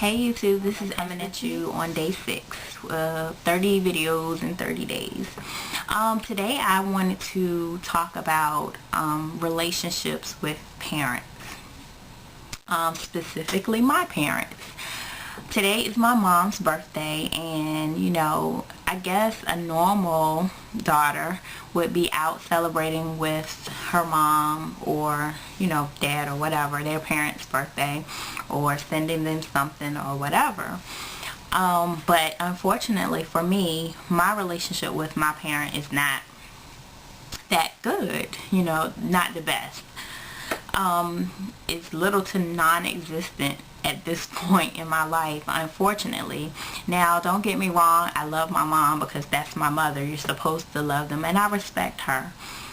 Hey YouTube, this is Coming at you on day 6, 30 videos in 30 days. Today I wanted to talk about relationships with parents, specifically my parents. Today is my mom's birthday, and I guess a normal daughter would be out celebrating with her mom or dad or whatever, their parents' birthday, or sending them something or whatever. But unfortunately for me, my relationship with my parent is not that good, not the best. It's little to non-existent at this point in my life, unfortunately. Now, don't get me wrong, I love my mom because that's my mother. You're supposed to love them, and I respect her.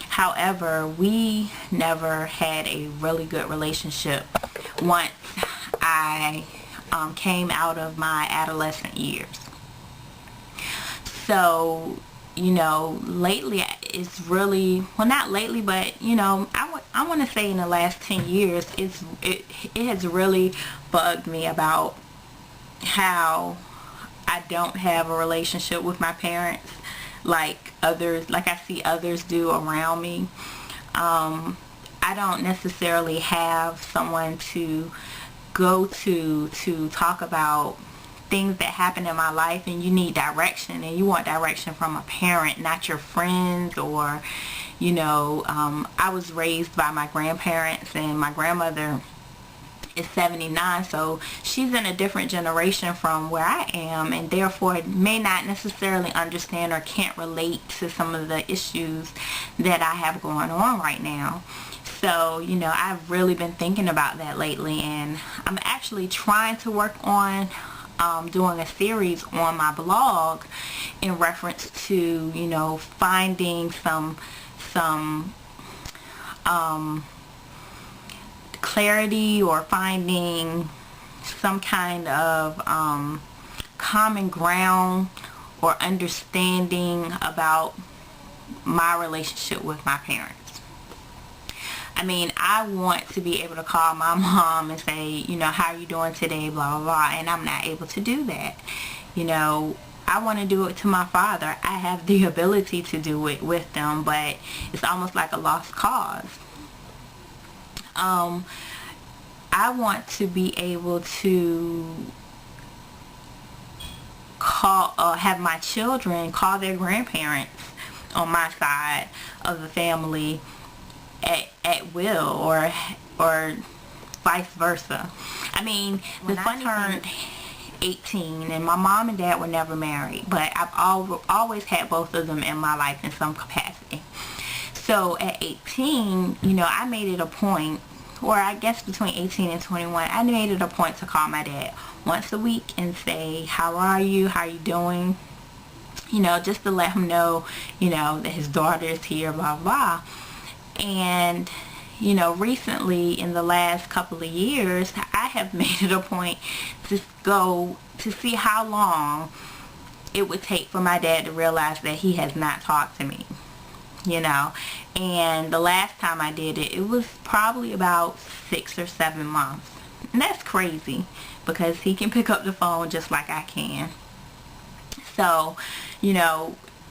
However, we never had a really good relationship once I came out of my adolescent years. So, lately it's really, well, not lately, but I want to say in the last 10 years it has really bugged me about how I don't have a relationship with my parents like I see others do around me. I don't necessarily have someone to go to talk about things that happen in my life, and you need direction, and you want direction from a parent, not your friends. Or I was raised by my grandparents, and my grandmother is 79, so she's in a different generation from where I am, and therefore may not necessarily understand or can't relate to some of the issues that I have going on right now. So I've really been thinking about that lately, and I'm actually trying to work on doing a series on my blog in reference to finding some clarity, or finding some kind of common ground or understanding about my relationship with my parents. I mean, I want to be able to call my mom and say, how are you doing today, blah, blah, blah, and I'm not able to do that. I want to do it to my father. I have the ability to do it with them, but it's almost like a lost cause. I want to be able to have my children call their grandparents on my side of the family at will, or vice versa. I mean, when I turned 18, and my mom and dad were never married, but I've always had both of them in my life in some capacity. So at 18, I made it a point, or I guess between 18 and 21, I made it a point to call my dad once a week and say, how are you, how are you doing, just to let him know, that his daughter is here, blah, blah. And recently, in the last couple of years, I have made it a point to go to see how long it would take for my dad to realize that he has not talked to me. And the last time I did it, it was probably about 6 or 7 months. And that's crazy, because he can pick up the phone just like I can. So,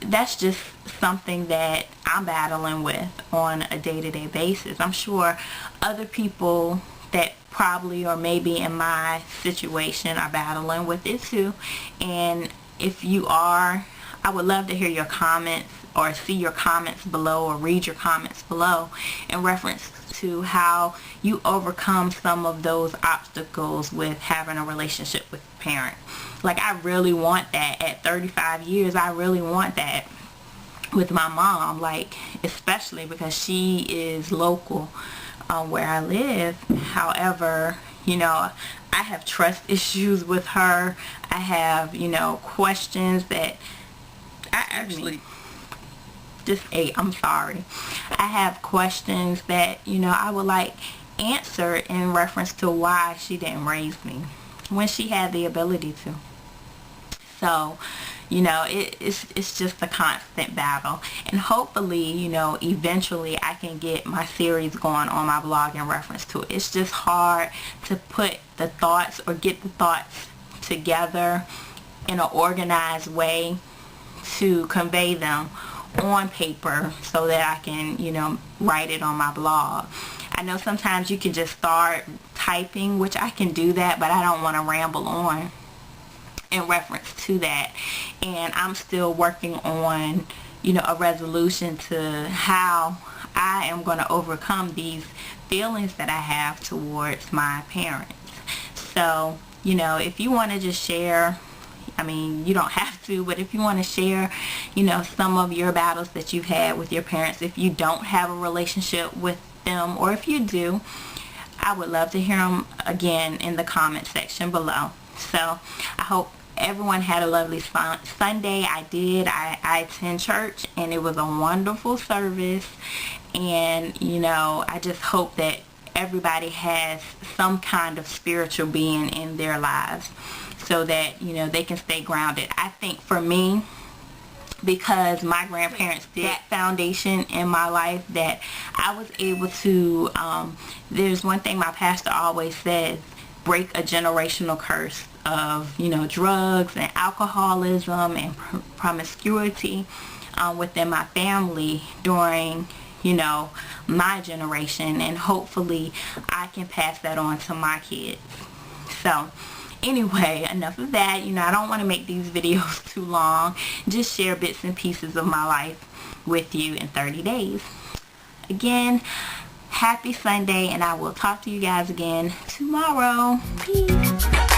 that's just something that I'm battling with on a day-to-day basis. I'm sure other people that probably or maybe in my situation are battling with it too. And if you are, I would love to hear your comments, or see your comments below, or read your comments below in reference to how you overcome some of those obstacles with having a relationship with a parent. Like, I really want that at 35 years. I really want that with my mom, like, especially because she is local where I live. However, I have trust issues with her. I have, questions that I actually I'm sorry. I have questions that, I would like answered in reference to why she didn't raise me when she had the ability to. So, it's just a constant battle. And hopefully, eventually I can get my series going on my blog in reference to it. It's just hard to put the thoughts, or get the thoughts together in an organized way to convey them on paper so that I can, you know, write it on my blog. I know sometimes you can just start typing, which I can do that, but I don't want to ramble on in reference to that. And I'm still working on, you know, a resolution to how I am going to overcome these feelings that I have towards my parents. So, you know, if you want to just share, I mean, you don't have to, but if you want to share, you know, some of your battles that you've had with your parents, if you don't have a relationship with them, or if you do, I would love to hear them again in the comment section below. So I hope everyone had a lovely Sunday. I did. I attend church, and it was a wonderful service. And, you know, I just hope that everybody has some kind of spiritual being in their lives so that, you know, they can stay grounded. I think for me, because my grandparents did that foundation in my life, that I was able to, there's one thing my pastor always says, break a generational curse of, you know, drugs and alcoholism and promiscuity within my family during, you know, my generation, and hopefully I can pass that on to my kids. So anyway, enough of that. You know, I don't want to make these videos too long. Just share bits and pieces of my life with you in 30 days. Again, happy Sunday, and I will talk to you guys again tomorrow. Peace.